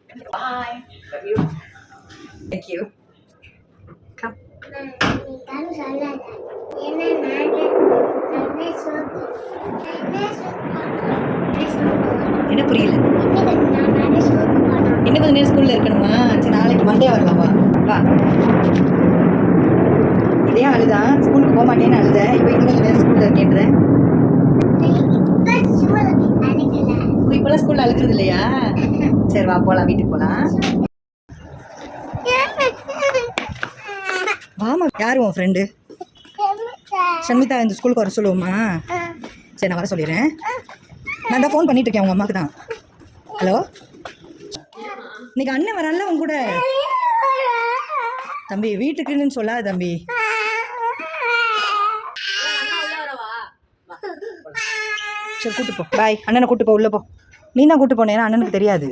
Bye. Love you. Thank you. Come. என்ன புரியல? இன்னும் கொஞ்சம் நேரம் ஸ்கூல்ல இருக்கணுமா? சரி நாளைக்கு மண்டே வரலாம். வா இதே அழுதான் ஸ்கூலுக்கு போக மாட்டேன்னு அழுத. இப்போ இன்னும் கொஞ்சம் நேரம் ஸ்கூல்ல இருக்கேன்ற. இப்பெல்லாம் ஸ்கூல்ல அழுகிறது இல்லையா? சரி வா போலாம், வீட்டுக்கு போலாம். வாமா. யாரு உன் ஃப்ரெண்டு? ஷண்மிதா இந்த ஸ்கூலுக்கு வர சொல்லுவோமா? சரி நான் வர சொல்லிடுறேன். நான் தான் ஃபோன் பண்ணிட்டு இருக்கேன் உங்கள் அம்மாவுக்கு தான். ஹலோ, இன்னைக்கு அண்ணன் வரல உங்க கூட? தம்பி வீட்டுக்குன்னு சொல்லாத தம்பி. சரி கூட்டு போ. பாய். அண்ணனை கூட்டு போ, உள்ள போ. நீ தான் கூட்டு போனேன், அண்ணனுக்கு தெரியாது.